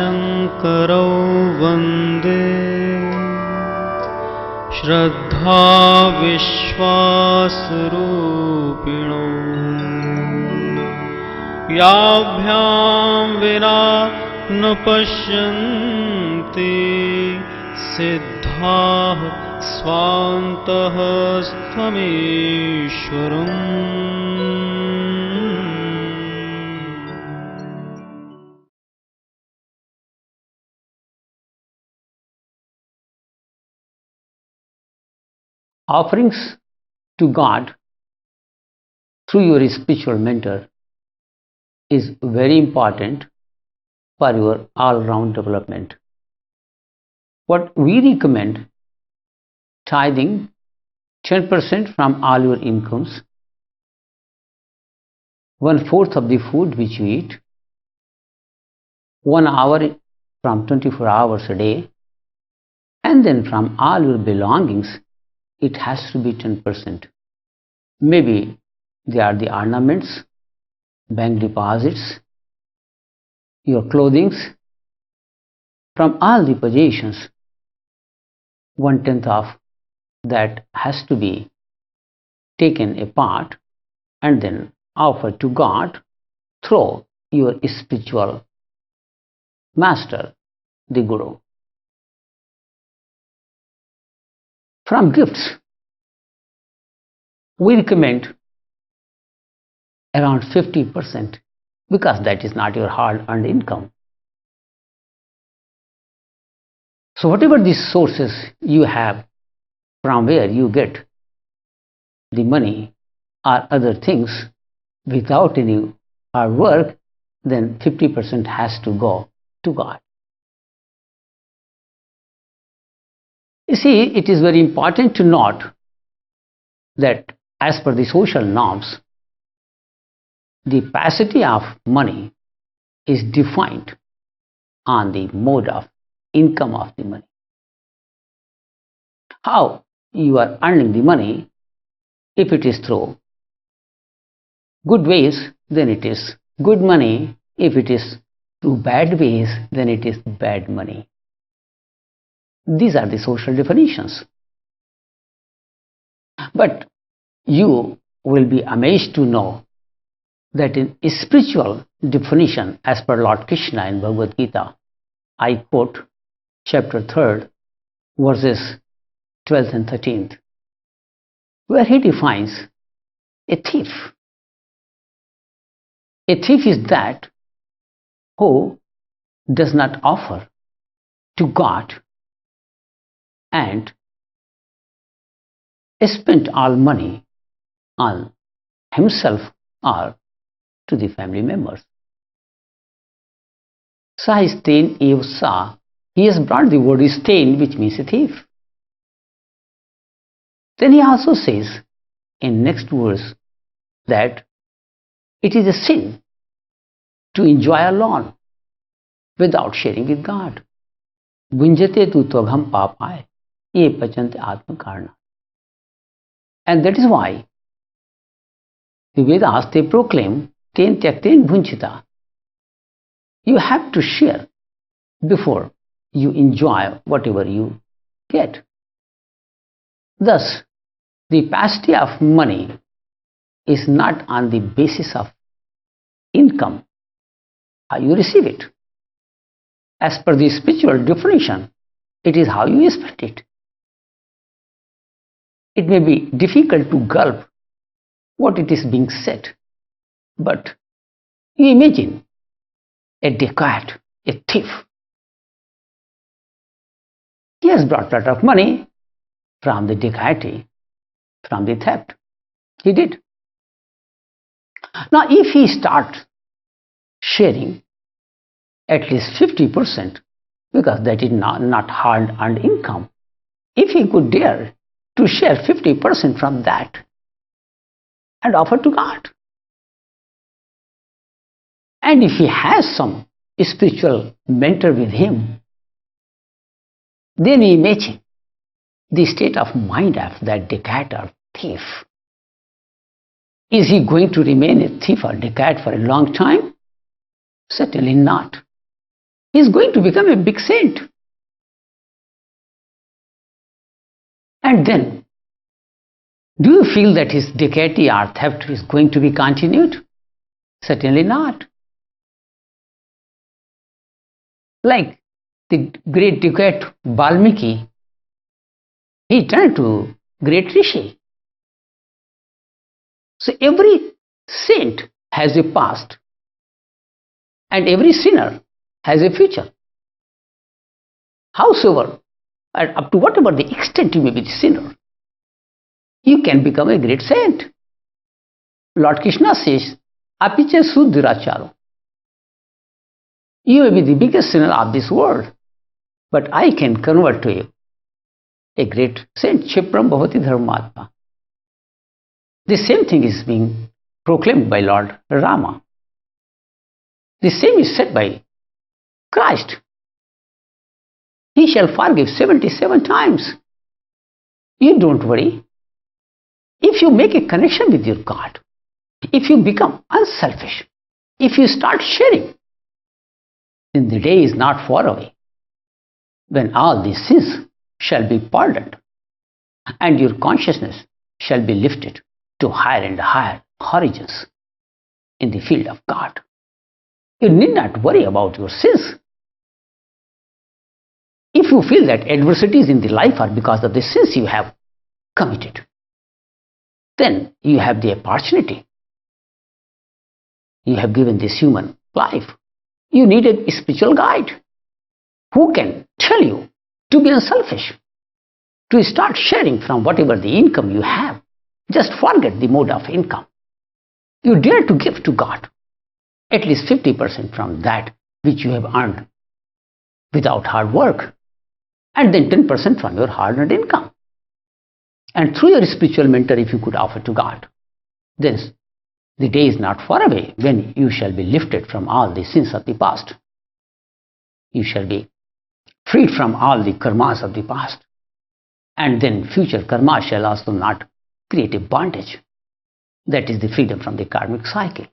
शङ्करौ वन्दे श्रद्धा विश्वासरूपिणौ याभ्यां विना न पश्यन्ति सिद्धाः स्वान्तः स्थमेश्वरम्। Offerings to God through your spiritual mentor is very important for your all-round development. What we recommend, tithing 10% from all your incomes, 1/4 of the food which you eat, 1 hour from 24 hours a day, and then from all your belongings, it has to be 10%. Maybe they are the ornaments, bank deposits, your clothing. From all the possessions, 1/10 of that has to be taken apart and then offered to God through your spiritual master, the Guru. From gifts, we recommend around 50% because that is not your hard-earned income. So whatever the sources you have from where you get the money or other things without any hard work, then 50% has to go to God. You see, it is very important to note that as per the social norms, the capacity of money is defined on the mode of income of the money. How you are earning the money, if it is through good ways, then it is good money. If it is through bad ways, then it is bad money. These are the social definitions. But you will be amazed to know that in spiritual definition, as per Lord Krishna in Bhagavad Gita, I quote chapter 3, verses 12th and 13th, where he defines a thief. A thief is that who does not offer to God and spent all money on himself or to the family members. Sahistain ev sa. He has brought the word stain, which means a thief. Then he also says in next verse that it is a sin to enjoy alone without sharing with God. Gunjate tu togham papay, ye pachante atma karna. And that is why the Vedas, they proclaim ten tyakten bhunchita. You have to share before you enjoy whatever you get. Thus, the capacity of money is not on the basis of income, how you receive it. As per the spiritual definition, it is how you spend it. It may be difficult to gulp what it is being said, but you imagine a dacoit, a thief. He has brought a lot of money from the dacoity, from the theft. He did. Now, if he starts sharing at least 50%, because that is not hard-earned income, if he could dare to share 50% from that and offer to God, and if he has some spiritual mentor with him, then imagine the state of mind of that dacoit or thief. Is he going to remain a thief or dacoit for a long time? Certainly not. He is going to become a big saint. And then, do you feel that his decay or theft is going to be continued? Certainly not. Like the great decade Valmiki, he turned to great Rishi. So every saint has a past and every sinner has a future. Howsoever, and up to whatever the extent you may be the sinner, you can become a great saint. Lord Krishna says, Apiche Suddhiracharo. You may be the biggest sinner of this world, but I can convert to you a great saint, Chipram Bhavati Dharmatma. The same thing is being proclaimed by Lord Rama. The same is said by Christ. He shall forgive 77 times. You don't worry. If you make a connection with your God, if you become unselfish, if you start sharing, then the day is not far away when all these sins shall be pardoned and your consciousness shall be lifted to higher and higher horizons in the field of God. You need not worry about your sins. If you feel that adversities in the life are because of the sins you have committed, then you have the opportunity. You have given this human life. You need a spiritual guide who can tell you to be unselfish, to start sharing from whatever the income you have. Just forget the mode of income. You dare to give to God at least 50% from that which you have earned without hard work, and then 10% from your hard-earned income. And through your spiritual mentor, if you could offer to God, then the day is not far away when you shall be lifted from all the sins of the past. You shall be freed from all the karmas of the past. And then future karma shall also not create a bondage. That is the freedom from the karmic cycle.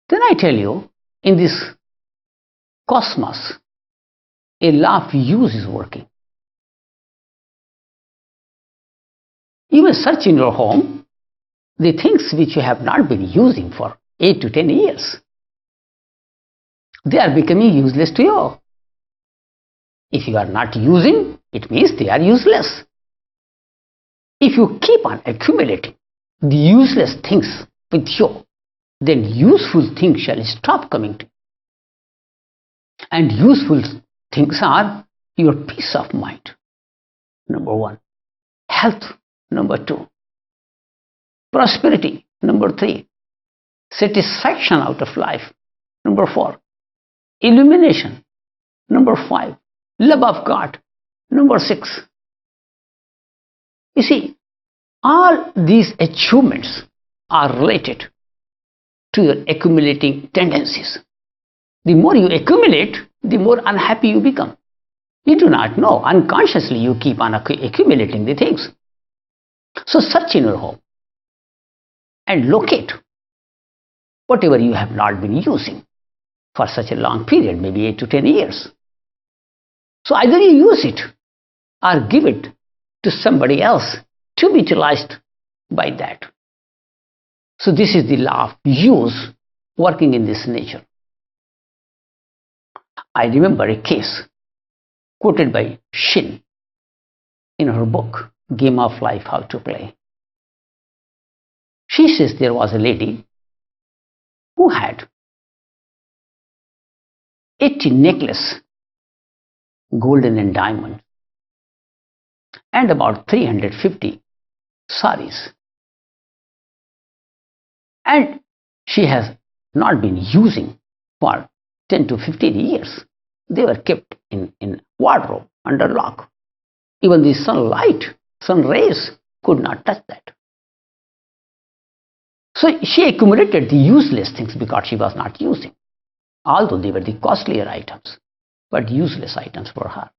Then I tell you, in this cosmos, a law of use is working. You may search in your home the things which you have not been using for 8 to 10 years. They are becoming useless to you. If you are not using, it means they are useless. If you keep on accumulating the useless things with you, then useful things shall stop coming to you. And useful things are your peace of mind, number one. Health, number two. Prosperity, number three. Satisfaction out of life, number four. Illumination, number five. Love of God, number six. You see, all these achievements are related to your accumulating tendencies. The more you accumulate, the more unhappy you become. You do not know. Unconsciously, you keep on accumulating the things. So search in your home and locate whatever you have not been using for such a long period, maybe 8 to 10 years. So either you use it or give it to somebody else to be utilized by that. So this is the law of use working in this nature. I remember a case quoted by Shin in her book, Game of Life, How to Play. She says there was a lady who had 80 necklaces, golden and diamond, and about 350 saris. And she has not been using for 10 to 15 years. They were kept in wardrobe under lock. Even the sunlight, sun rays could not touch that. So she accumulated the useless things because she was not using, although they were the costlier items, but useless items for her.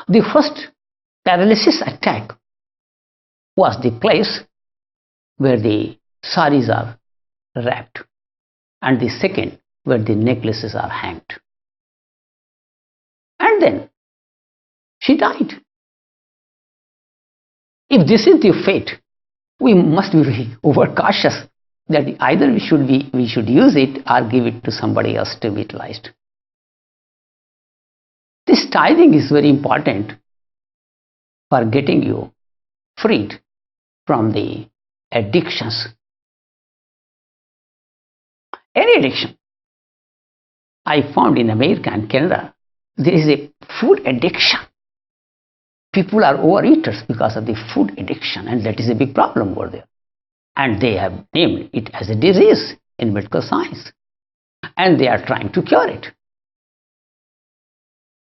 The first paralysis attack was the place where the saris are wrapped. and the second where the necklaces are hanged. And then she died. If this is the fate, we must be very overcautious that either we should use it or give it to somebody else to be utilized. This tithing is very important for getting you freed from the addictions. Any addiction. I found in America and Canada, there is a food addiction. People are overeaters because of the food addiction, and that is a big problem over there. And they have named it as a disease in medical science. And they are trying to cure it.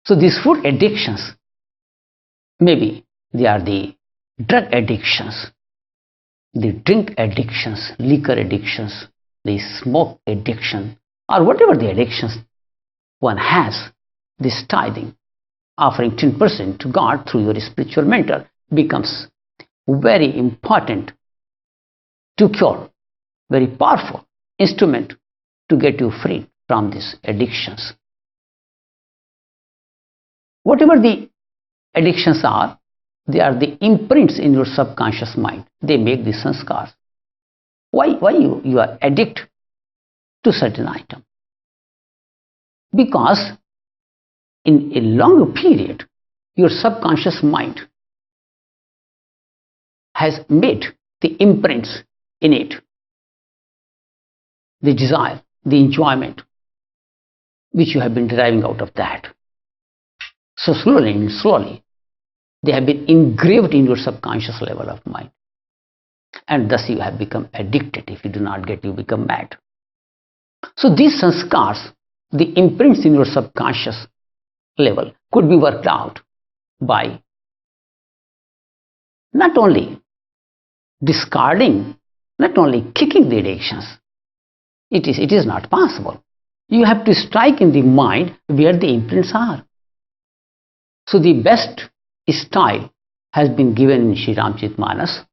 So these food addictions, maybe they are the drug addictions, the drink addictions, liquor addictions, the smoke addiction, or whatever the addictions one has. This tithing, offering 10% to God through your spiritual mentor, becomes very important to cure, very powerful instrument to get you free from these addictions. Whatever the addictions are, they are the imprints in your subconscious mind. They make the sanskars. Why you are addicted to certain item? Because in a longer period, your subconscious mind has made the imprints in it, the desire, the enjoyment, which you have been deriving out of that. So slowly and slowly, they have been engraved in your subconscious level of mind. And thus you have become addicted. If you do not get, you become mad. So these sanskars, the imprints in your subconscious level, could be worked out by not only discarding, not only kicking the addictions. It is not possible. You have to strike in the mind where the imprints are. So the best style has been given in Sri Ramcharitmanas,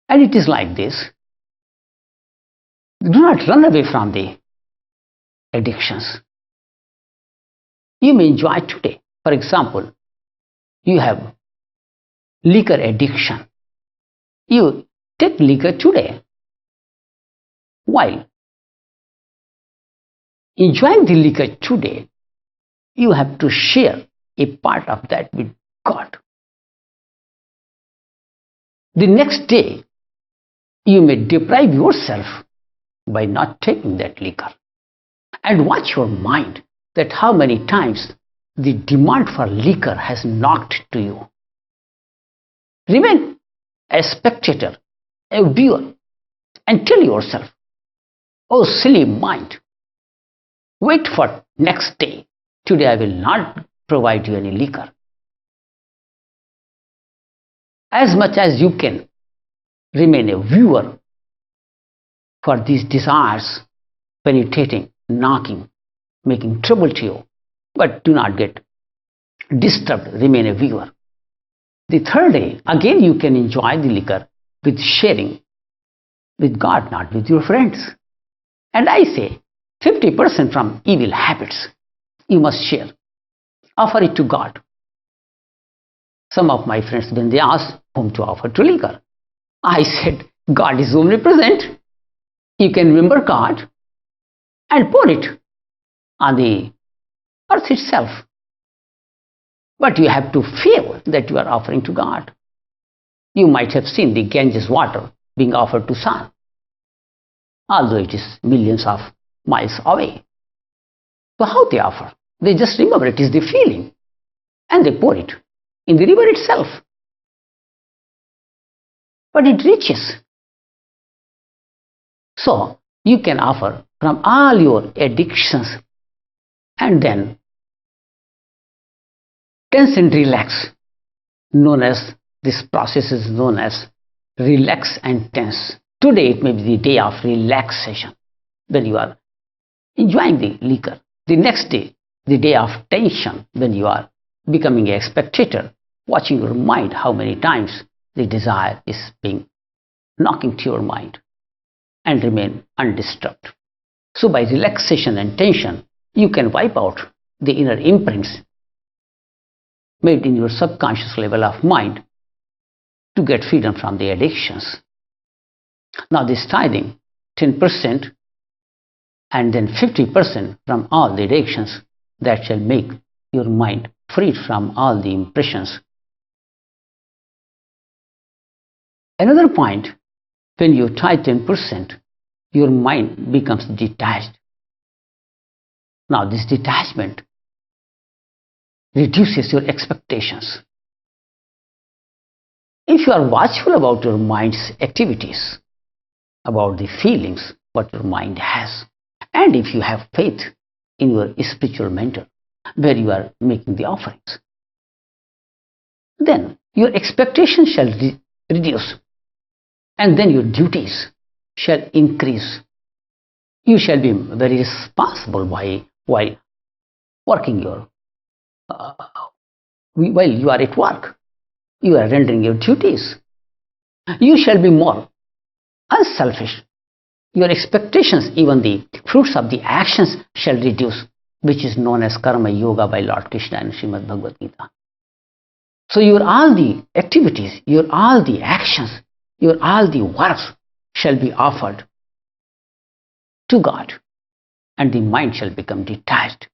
and it is like this. Do not run away from the addictions. You may enjoy today. For example, you have liquor addiction. You take liquor today while enjoying the liquor today. You have to share a part of that with God. The next day, you may deprive yourself by not taking that liquor. And watch your mind, that how many times the demand for liquor has knocked to you. Remain a spectator, a viewer, and tell yourself, oh silly mind, wait for next day. Today I will not provide you any liquor. As much as you can, remain a viewer for these desires penetrating, knocking, making trouble to you. But do not get disturbed, remain a viewer. The third day, again you can enjoy the liquor with sharing with God, not with your friends. And I say, 50% from evil habits you must share. Offer it to God. Some of my friends, when they asked whom to offer to liquor, I said, God is omnipresent. You can remember God and pour it on the earth itself. But you have to feel that you are offering to God. You might have seen the Ganges water being offered to sun, although it is millions of miles away. So how they offer? They just remember it is the feeling and they pour it in the river itself. But it reaches. So you can offer from all your addictions and then tense and relax. This process is known as relax and tense. Today it may be the day of relaxation when you are enjoying the liquor. The next day, the day of tension, when you are becoming a spectator, watching your mind, how many times the desire is being knocking to your mind. and remain undisturbed. So by relaxation and tension, you can wipe out the inner imprints made in your subconscious level of mind to get freedom from the addictions. Now this tithing, 10% and then 50% from all the addictions, that shall make your mind freed from all the impressions. Another point, when you tithe 10%, your mind becomes detached. Now this detachment reduces your expectations. If you are watchful about your mind's activities, about the feelings what your mind has, and if you have faith in your spiritual mentor where you are making the offerings, then your expectations shall reduce, and then your duties shall increase. You shall be very responsible while working your while you are at work. You are rendering your duties. You shall be more unselfish. Your expectations, even the fruits of the actions, shall reduce, which is known as Karma Yoga by Lord Krishna in Srimad Bhagavad Gita. So your all the activities, your all the actions, your all the works shall be offered to God, and the mind shall become detached.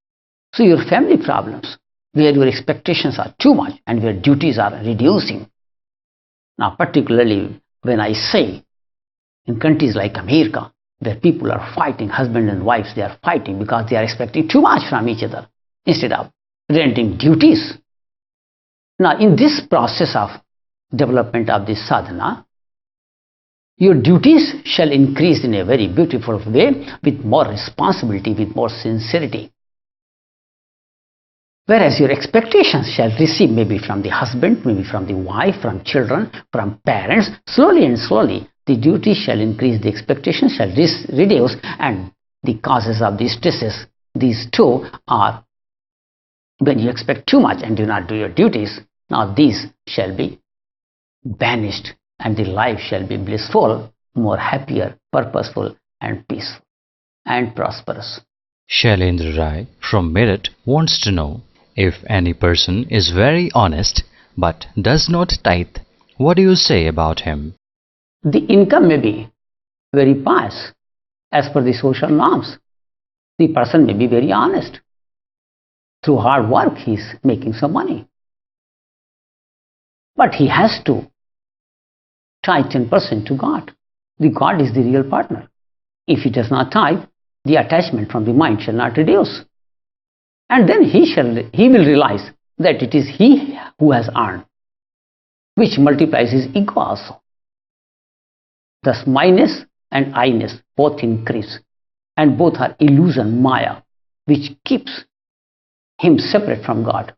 So your family problems, where your expectations are too much and where duties are reducing. Now particularly when I say in countries like America, where people are fighting, husband and wives, they are fighting because they are expecting too much from each other instead of rendering duties. Now in this process of development of this sadhana, your duties shall increase in a very beautiful way, with more responsibility, with more sincerity. Whereas your expectations shall receive maybe from the husband, maybe from the wife, from children, from parents. Slowly and slowly, the duties shall increase, the expectations shall reduce, and the causes of these stresses, these two are when you expect too much and do not do your duties. Now these shall be banished, and the life shall be blissful, more happier, purposeful, and peaceful, and prosperous. Shailendra Rai from Meerut wants to know, if any person is very honest but does not tithe, what do you say about him? The income may be very pious as per the social norms. The person may be very honest. Through hard work he is making some money. But he has to tithe 10% to God. The God is the real partner. If he does not tithe, the attachment from the mind shall not reduce. And then he will realize that it is he who has earned, which multiplies his ego also. Thus minus and I-ness both increase, and both are illusion, Maya, which keeps him separate from God.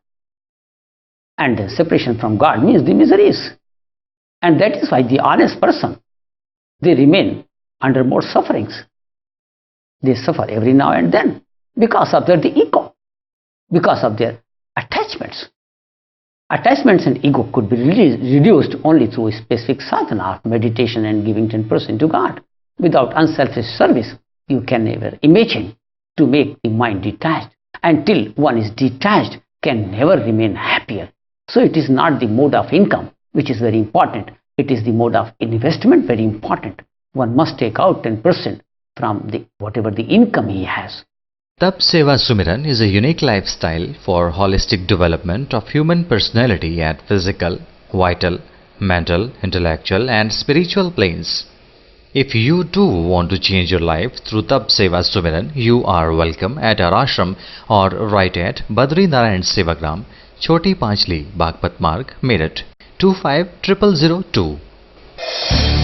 And the separation from God means the miseries. And that is why the honest person, they remain under more sufferings. They suffer every now and then because of their ego, because of their attachments. Attachments and ego could be reduced only through a specific sadhana of meditation and giving 10% to God. Without unselfish service, you can never imagine to make the mind detached. Until one is detached, can never remain happier. So it is not the mode of income which is very important. It is the mode of investment very important. One must take out 10% from whatever the income he has. Tap Seva Sumiran is a unique lifestyle for holistic development of human personality at physical, vital, mental, intellectual and spiritual planes. If you too want to change your life through Tap Seva Sumiran, you are welcome at our ashram or write at Badri Narayan Sevagram, Choti Panchli, Bagpat Marg, Meerut, 250002.